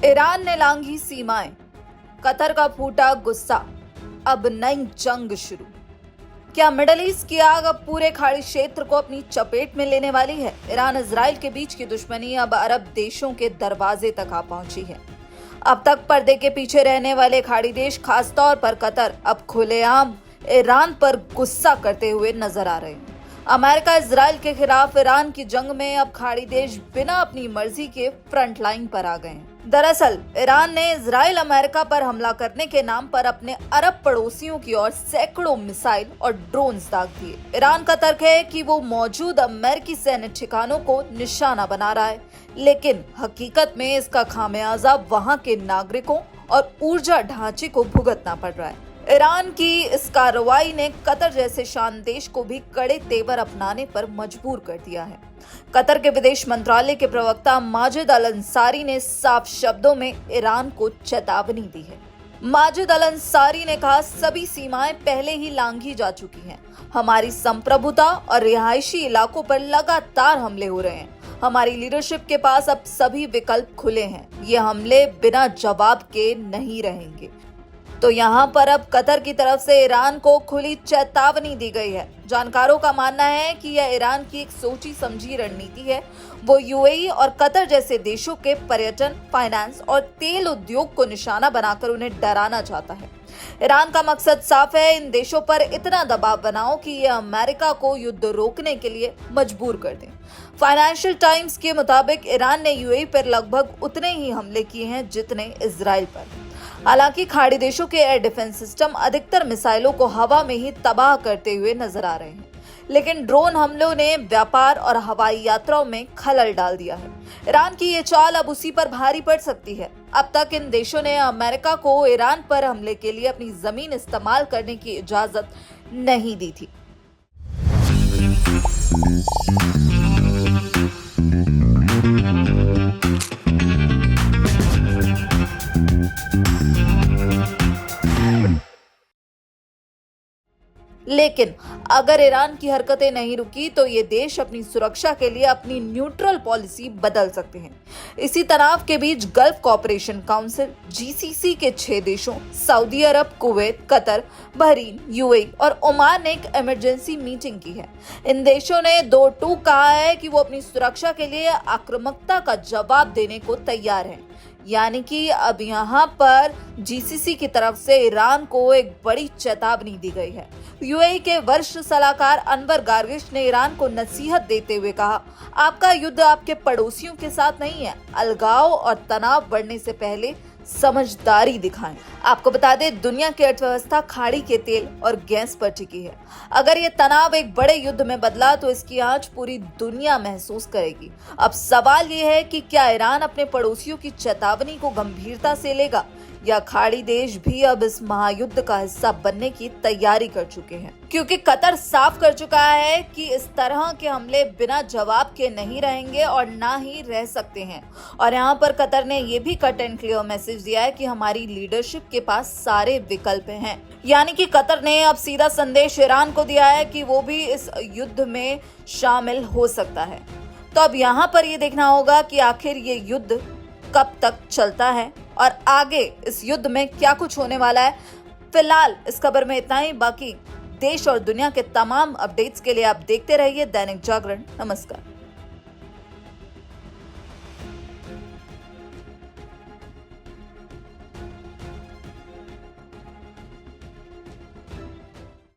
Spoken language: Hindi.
ईरान ने लांघी सीमाएं, कतर का फूटा गुस्सा, अब नई जंग शुरू। क्या मिडल ईस्ट की आग अब पूरे खाड़ी क्षेत्र को अपनी चपेट में लेने वाली है? ईरान इजराइल के बीच की दुश्मनी अब अरब देशों के दरवाजे तक आ पहुंची है। अब तक पर्दे के पीछे रहने वाले खाड़ी देश, खासतौर पर कतर, अब खुलेआम ईरान पर गुस्सा करते हुए नजर आ रहे हैं। अमेरिका इजराइल के खिलाफ ईरान की जंग में अब खाड़ी देश बिना अपनी मर्जी के फ्रंट लाइन पर आ गए हैं। दरअसल ईरान ने इजराइल अमेरिका पर हमला करने के नाम पर अपने अरब पड़ोसियों की ओर सैकड़ों मिसाइल और ड्रोन्स दाग दिए। ईरान का तर्क है कि वो मौजूद अमेरिकी सैन्य ठिकानों को निशाना बना रहा है, लेकिन हकीकत में इसका खामियाजा वहां के नागरिकों और ऊर्जा ढांचे को भुगतना पड़ रहा है। ईरान की इस कार्रवाई ने कतर जैसे शांत देश को भी कड़े तेवर अपनाने पर मजबूर कर दिया है। कतर के विदेश मंत्रालय के प्रवक्ता माजिद अल अंसारी ने साफ शब्दों में ईरान को चेतावनी दी है। माजिद अल अंसारी ने कहा, सभी सीमाएं पहले ही लांघी जा चुकी हैं। हमारी संप्रभुता और रिहायशी इलाकों पर लगातार हमले हो रहे हैं। हमारी लीडरशिप के पास अब सभी विकल्प खुले हैं। ये हमले बिना जवाब के नहीं रहेंगे। तो यहाँ पर अब कतर की तरफ से ईरान को खुली चेतावनी दी गई है। जानकारों का मानना है कि यह ईरान की एक सोची समझी रणनीति है। वो यूएई और कतर जैसे देशों के पर्यटन, फाइनेंस और तेल उद्योग को निशाना बनाकर उन्हें डराना चाहता है। ईरान का मकसद साफ है, इन देशों पर इतना दबाव बनाओ कि ये अमेरिका को युद्ध रोकने के लिए मजबूर कर दें। फाइनेंशियल टाइम्स के मुताबिक ईरान ने यूएई पर लगभग उतने ही हमले किए हैं जितने इजराइल पर। हालांकि खाड़ी देशों के एयर डिफेंस सिस्टम अधिकतर मिसाइलों को हवा में ही तबाह करते हुए नजर आ रहे हैं, लेकिन ड्रोन हमलों ने व्यापार और हवाई यात्राओं में खलल डाल दिया है। ईरान की ये चाल अब उसी पर भारी पड़ सकती है। अब तक इन देशों ने अमेरिका को ईरान पर हमले के लिए अपनी जमीन इस्तेमाल करने की इजाजत नहीं दी थी। लेकिन अगर ईरान की हरकतें नहीं रुकी तो ये देश अपनी सुरक्षा के लिए अपनी न्यूट्रल पॉलिसी बदल सकते हैं। इसी तनाव के बीच गल्फ कोऑपरेशन काउंसिल जीसीसी के 6 देशों सऊदी अरब, कुवैत, कतर, बहरीन, यूएई और ओमान ने एक इमरजेंसी मीटिंग की है। इन देशों ने 2-2 कहा है कि वो अपनी सुरक्षा के लिए आक्रामकता का जवाब देने को तैयार हैं। यानी कि अब यहाँ पर जीसीसी की तरफ से ईरान को एक बड़ी चेतावनी दी गई है। यूएई के वरिष्ठ सलाहकार अनवर गार्गिश ने ईरान को नसीहत देते हुए कहा, आपका युद्ध आपके पड़ोसियों के साथ नहीं है। अलगाव और तनाव बढ़ने से पहले समझदारी दिखाएं। आपको बता दें, दुनिया की अर्थव्यवस्था खाड़ी के तेल और गैस पर टिकी है। अगर ये तनाव एक बड़े युद्ध में बदला तो इसकी आंच पूरी दुनिया महसूस करेगी। अब सवाल ये है कि क्या ईरान अपने पड़ोसियों की चेतावनी को गंभीरता से लेगा या खाड़ी देश भी अब इस महायुद्ध का हिस्सा बनने की तैयारी कर चुके हैं? क्योंकि कतर साफ कर चुका है कि इस तरह के हमले बिना जवाब के नहीं रहेंगे और ना ही रह सकते हैं। और यहाँ पर कतर ने ये भी कट एंड क्लियर मैसेज दिया है कि हमारी लीडरशिप के पास सारे विकल्प हैं। यानी कि कतर ने अब सीधा संदेश ईरान को दिया है कि वो भी इस युद्ध में शामिल हो सकता है। तो अब यहाँ पर ये देखना होगा कि आखिर ये युद्ध कब तक चलता है और आगे इस युद्ध में क्या कुछ होने वाला है। फिलहाल इस खबर में इतना ही। बाकी देश और दुनिया के तमाम अपडेट्स के लिए आप देखते रहिए दैनिक जागरण। नमस्कार।